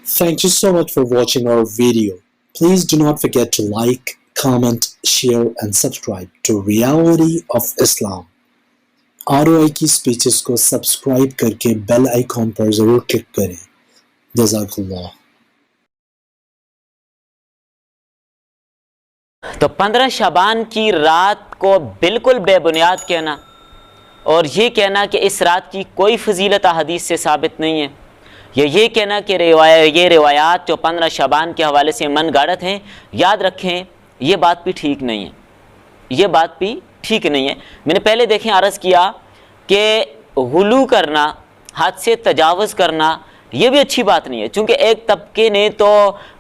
Thank you so much for watching our video. Please do not forget to like, comment, share and subscribe to Reality of Islam. ROI की speeches को subscribe करके bell icon पर जरूर click करें। जज़ाकल्लाह। तो 15 शाबान की रात को बिल्कुल बेबुनियाद कहना और ये कहना कि इस रात की कोई फजीलत हदीस से साबित नहीं है, या ये कहना कि ये रिवायात जो 15 शाबान के हवाले से मन गढ़ंत हैं, याद रखें ये बात भी ठीक नहीं है। ये बात भी ठीक नहीं है। मैंने पहले देखें अर्ज़ किया कि गुलू करना, हद से तजावज़ करना, ये भी अच्छी बात नहीं है, चूँकि एक तबके ने तो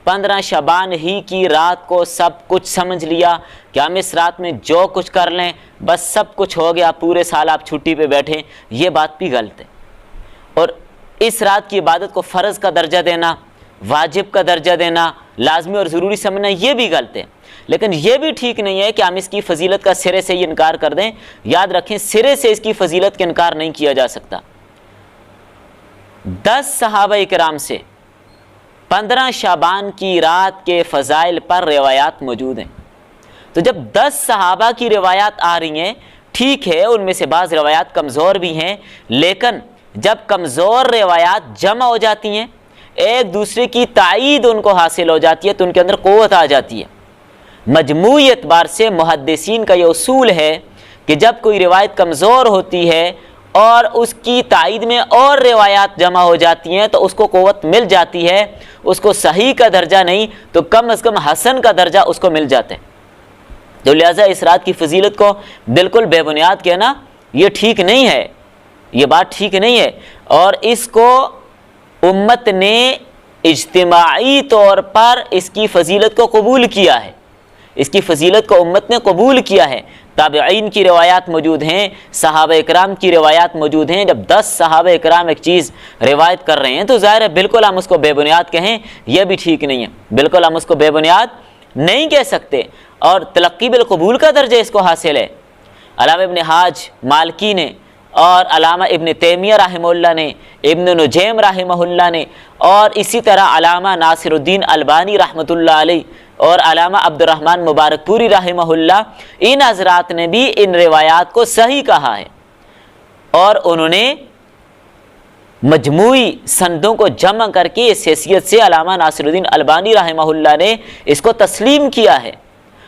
15 शाबान ही की रात को सब कुछ समझ लिया कि हम इस रात में जो कुछ कर लें बस सब कुछ हो गया, पूरे साल आप छुट्टी पे बैठें। ये बात भी गलत है। और इस रात की इबादत को फ़र्ज़ का दर्जा देना, वाजिब का दर्जा देना, लाजमी और ज़रूरी समझना, ये भी गलत है। लेकिन ये भी ठीक नहीं है कि हम इसकी फ़जीलत का सिरे से ही इनकार कर दें। याद रखें, सिरे से इसकी फ़जीलत का इनकार नहीं किया जा सकता। 10 सहाबा किराम से 15 शाबान की रात के फ़ज़ाइल पर रिवायात मौजूद हैं। तो जब 10 सहाबा की रिवायात आ रही हैं, ठीक है, उनमें से बाज़ रिवायात कमज़ोर भी हैं, लेकिन जब कमज़ोर रिवायात जमा हो जाती हैं, एक दूसरे की ताईद उनको हासिल हो जाती है, तो उनके अंदर क़ुव्वत आ जाती है। मजमूई एतबार से मुहद्दिसीन का ये उसूल है कि जब कोई रिवायत कमज़ोर होती है और उसकी ताईद में और रिवायात जमा हो जाती हैं तो उसको क़ुव्वत मिल जाती है, उसको सही का दर्जा नहीं तो कम से कम हसन का दर्जा उसको मिल जाता है। तो लिहाजा इस रात की फजीलत को बिल्कुल बेबुनियाद कहना ये ठीक नहीं है, ये बात ठीक नहीं है। और इसको उम्मत ने इज्तिमाई तौर पर इसकी फजीलत को कबूल किया है, इसकी फजीलत को उम्मत ने कबूल किया है। ताबईन की रिवायात मौजूद हैं, सहाबा इकराम की रिवायात मौजूद हैं। जब 10 सहाबा इकराम एक चीज़ रिवायत कर रहे हैं तो ज़ाहिर है बिल्कुल हम उसको बेबुनियाद कहें, यह भी ठीक नहीं है। बिल्कुल हम उसको बेबुनियाद नहीं कह सकते और तलक्की बिल कबूल का दर्जा इसको हासिल है। अलामा इब्न हाज मालकी ने और अलामा इब्न तैमिया रहमहुल्लाह ने, इब्न नुजैम रहमहुल्लाह ने और इसी तरह अलामा नासिरुद्दीन अलबानी रहमतुल्लाह अलैह और अलामा अब्दुर्रहमान मुबारकपुरी रहमहुल्लाह, इन हज़रात ने भी इन रिवायात को सही कहा है और उन्होंने मजमूई संदों को जमा करके इस हैसियत से अलामा नासिरुद्दीन अलबानी रहमहुल्लाह ने इसको तस्लीम किया है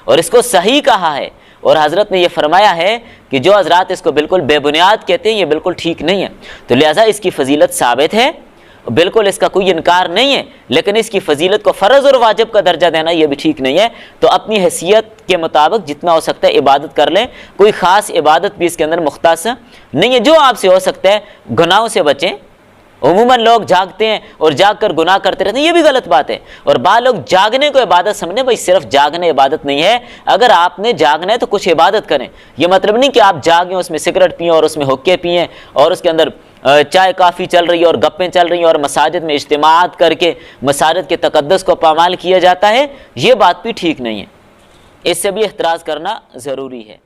और इसको सही कहा है। और हज़रत ने यह फरमाया है कि जो हज़रात इसको बिल्कुल बेबुनियाद कहते हैं ये बिल्कुल ठीक नहीं है। तो लिहाजा इसकी फ़जीलत साबित है, बिल्कुल इसका कोई इनकार नहीं है, लेकिन इसकी फ़जीलत को फ़र्ज़ और वाजिब का दर्जा देना यह भी ठीक नहीं है। तो अपनी हैसियत के मुताबिक जितना हो सकता है इबादत कर लें, कोई ख़ास इबादत भी इसके अंदर मुख्तस नहीं है। जो आपसे हो सकता है गुनाहों से बचें। उमूमन लोग जागते हैं और जाग कर गुनाह करते रहते हैं, ये भी गलत बात है। और बाद लोग जागने को इबादत समझे, भाई सिर्फ जागने इबादत नहीं है। अगर आपने जागना है तो कुछ इबादत करें। ये मतलब नहीं कि आप जागें, उसमें सिगरेट पिएँ और उसमें हुक्के पिएँ और उसके अंदर चाय काफ़ी चल रही है और गप्पें चल रही हैं और मसाजिद में इज्तिमात करके मसाजिद के तकद्दुस को पामाल किया जाता है, ये बात भी ठीक नहीं है। इससे भी एहतराज़ करना ज़रूरी है।